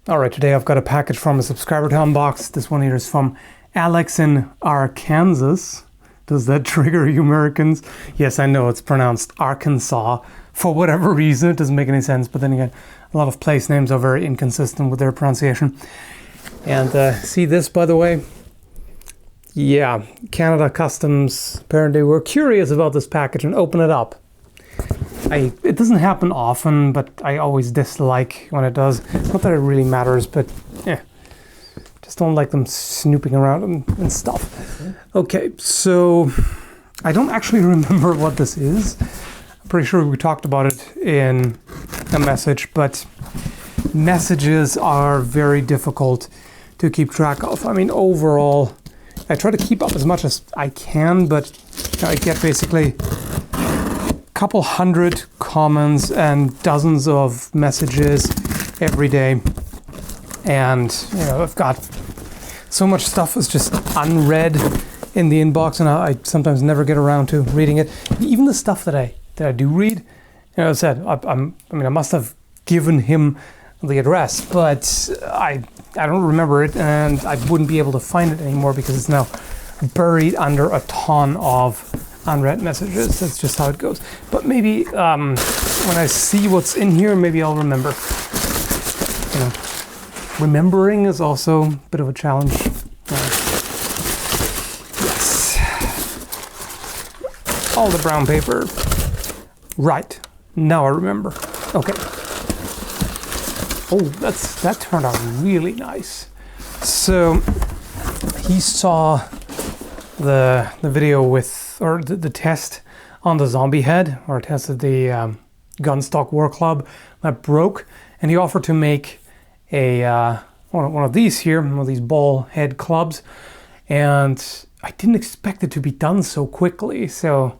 All right, today I've got a package from a subscriber to unbox. This one here is from Alex in Arkansas. Does that trigger you Americans? Yes, I know it's pronounced Arkansas. For whatever reason, it doesn't make any sense. But then again, a lot of place names are very inconsistent with their pronunciation. And see this, by the way? Yeah, Canada Customs apparently were curious about this package and open it up. It doesn't happen often, but I always dislike when it does. Not that it really matters, but yeah, just don't like them snooping around and stuff. Okay, so I don't actually remember what this is. I'm pretty sure we talked about it in a message, but messages are very difficult to keep track of. I mean, overall, I try to keep up as much as I can, but I get basically couple hundred comments and dozens of messages every day, and I've got so much stuff is just unread in the inbox, and I sometimes never get around to reading it. Even the stuff that I do read, I said I must have given him the address, but I don't remember it, and I wouldn't be able to find it anymore because it's now buried under a ton of unread messages. That's just how it goes. But maybe when I see what's in here, maybe I'll remember. Remembering is also a bit of a challenge. Yes. All the brown paper. Right. Now I remember. Okay. Oh, that turned out really nice. So he saw the video with, or the test on the zombie head, or tested the Gunstock War Club that broke, and he offered to make a one of these here, one of these ball head clubs, and I didn't expect it to be done so quickly, so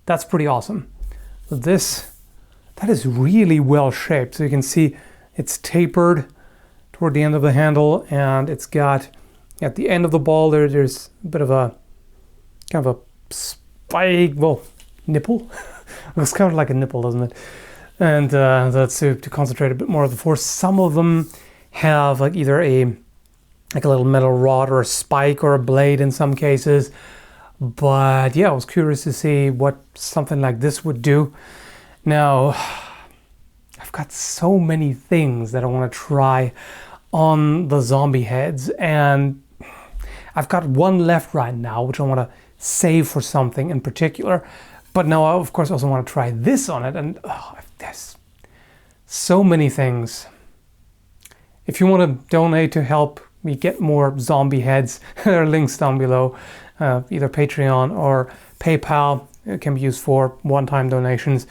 that's pretty awesome. That is really well shaped, so you can see it's tapered toward the end of the handle, and it's got at the end of the ball there's a bit of a kind of a spike, well, nipple. Looks kind of like a nipple, doesn't it? And that's to concentrate a bit more of the force. Some of them have like either a little metal rod or a spike or a blade in some cases. But yeah, I was curious to see what something like this would do. Now, I've got so many things that I want to try on the zombie heads, and I've got one left right now, which I want to save for something in particular. But now I, of course, also want to try this on it, and there's so many things. If you want to donate to help me get more zombie heads, there are links down below, either Patreon or PayPal. It can be used for one-time donations.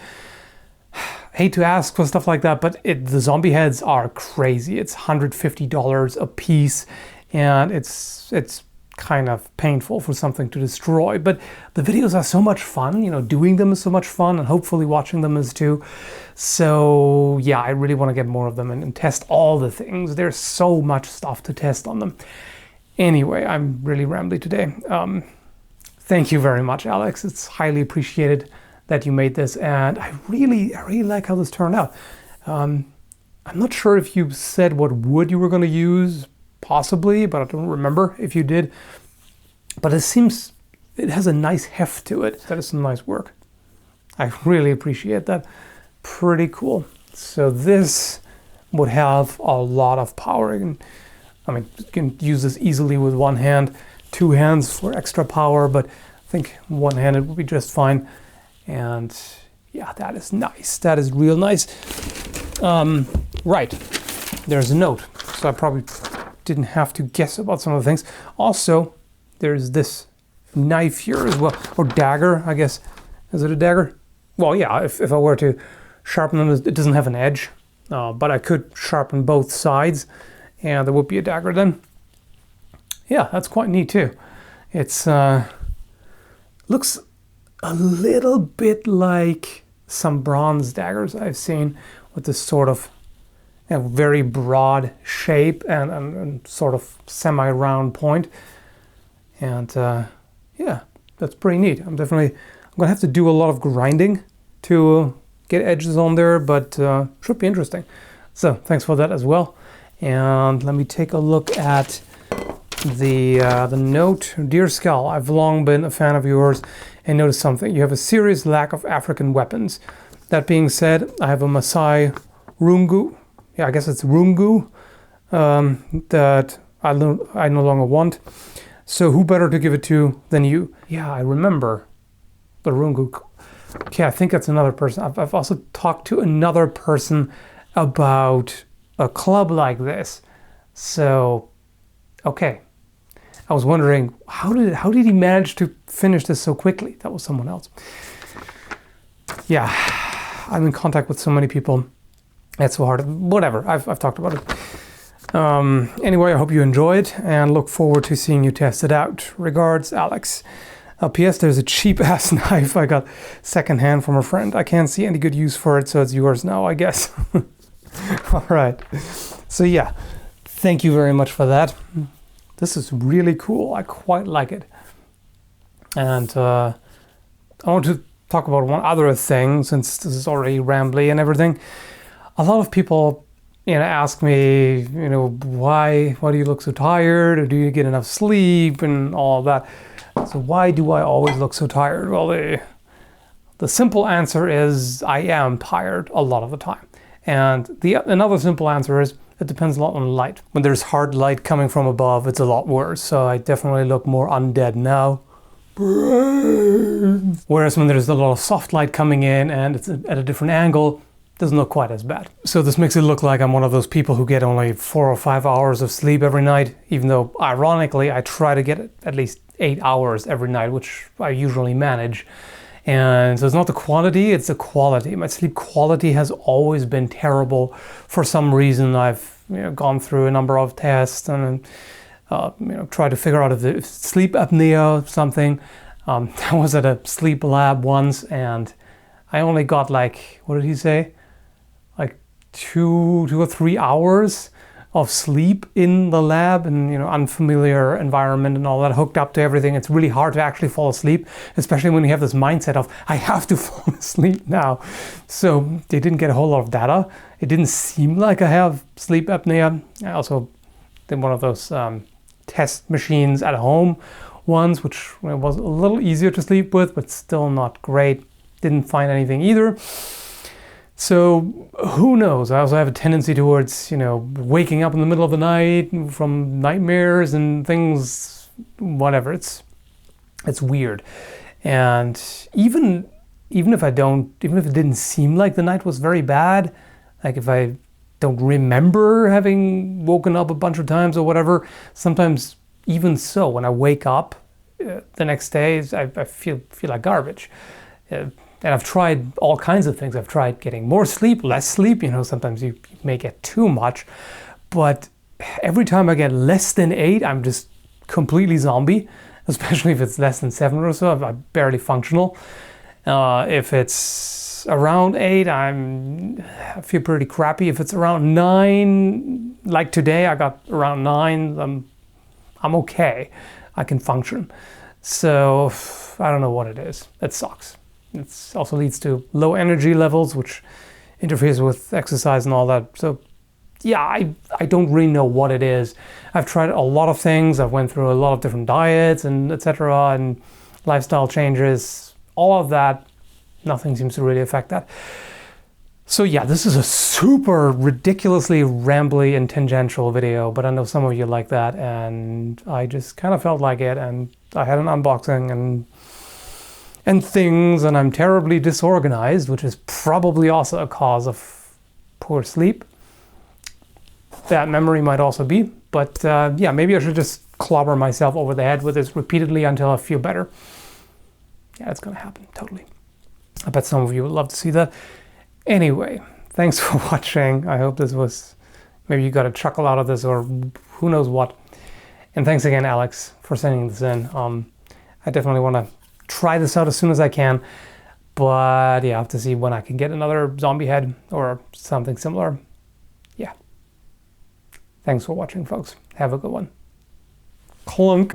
Hate to ask for stuff like that, but the zombie heads are crazy. It's $150 a piece, and it's kind of painful for something to destroy. But the videos are so much fun, doing them is so much fun, and hopefully watching them is too. So yeah, I really want to get more of them and test all the things. There's so much stuff to test on them. Anyway, I'm really rambly today. Thank you very much, Alex. It's highly appreciated that you made this, and I really like how this turned out. I'm not sure if you said what wood you were going to use, possibly, but I don't remember if you did. But it has a nice heft to it. That is some nice work. I really appreciate that. Pretty cool. So this would have a lot of power. You can use this easily with one hand, two hands for extra power, but I think one-handed would be just fine. And yeah, that is nice. That is real nice. Right, there's a note. So I probably didn't have to guess about some of the things. Also, there's this knife here as well, or dagger, I guess. Is it a dagger? Well, yeah, if I were to sharpen them, it doesn't have an edge, but I could sharpen both sides, and there would be a dagger then. Yeah, that's quite neat too. It's looks a little bit like some bronze daggers I've seen, with this sort of very broad shape and sort of semi-round point. And yeah, that's pretty neat. I'm gonna have to do a lot of grinding to get edges on there, but should be interesting. So thanks for that as well. And let me take a look at the note. Dear Skall, I've long been a fan of yours and noticed something. You have a serious lack of African weapons. That being said, I have a Maasai rungu. Yeah, I guess it's rungu that I no longer want. So who better to give it to than you? Yeah, I remember the rungu. Okay, I think that's another person. I've also talked to another person about a club like this. So, okay. I was wondering, how did he manage to finish this so quickly? That was someone else. Yeah, I'm in contact with so many people. It's so hard. Whatever, I've talked about it. Anyway, I hope you enjoy it and look forward to seeing you test it out. Regards, Alex. P.S. There's a cheap-ass knife I got secondhand from a friend. I can't see any good use for it, so it's yours now, I guess. All right. So yeah, thank you very much for that. This is really cool. I quite like it. And I want to talk about one other thing, since this is already rambly and everything. A lot of people, ask me, why do you look so tired, or do you get enough sleep and all of that. So why do I always look so tired? Well, the simple answer is I am tired a lot of the time. And another simple answer is it depends a lot on light. When there's hard light coming from above, it's a lot worse. So I definitely look more undead now. Whereas when there's a lot of soft light coming in and it's at a different angle, it doesn't look quite as bad. So this makes it look like I'm one of those people who get only 4 or 5 hours of sleep every night, even though ironically I try to get at least 8 hours every night, which I usually manage. And so it's not the quantity, it's the quality. My sleep quality has always been terrible. For some reason, I've gone through a number of tests and tried to figure out if it's sleep apnea or something. I was at a sleep lab once and I only got what did he say? 2 or 3 hours of sleep in the lab and unfamiliar environment and all that, hooked up to everything. It's really hard to actually fall asleep, especially when you have this mindset of I have to fall asleep now. So they didn't get a whole lot of data. It didn't seem like I have sleep apnea. I also did one of those test machines at home ones, which was a little easier to sleep with, but still not great. Didn't find anything either. So who knows? I also have a tendency towards, waking up in the middle of the night from nightmares and things, whatever. It's weird. And even if it didn't seem like the night was very bad, like if I don't remember having woken up a bunch of times or whatever, sometimes even so, when I wake up the next day, I feel like garbage. And I've tried all kinds of things. I've tried getting more sleep, less sleep. Sometimes you may get too much. But every time I get less than 8, I'm just completely zombie. Especially if it's less than 7 or so, I'm barely functional. If it's around 8, I feel pretty crappy. If it's around 9, like today, I got around 9, I'm okay. I can function. So I don't know what it is. It sucks. It also leads to low energy levels, which interferes with exercise and all that. So yeah, I don't really know what it is. I've tried a lot of things. I've went through a lot of different diets and etc. and lifestyle changes, all of that. Nothing seems to really affect that. So yeah, this is a super ridiculously rambly and tangential video, but I know some of you like that, and I just kind of felt like it, and I had an unboxing and things, and I'm terribly disorganized, which is probably also a cause of poor sleep. Bad memory might also be, but yeah, maybe I should just clobber myself over the head with this repeatedly until I feel better. Yeah, it's gonna happen, totally. I bet some of you would love to see that. Anyway, thanks for watching. I hope this was, maybe you got a chuckle out of this or who knows what. And thanks again, Alex, for sending this in. I definitely want to try this out as soon as I can, but yeah, I have to see when I can get another zombie head or something similar. Yeah. Thanks for watching, folks. Have a good one. Clunk.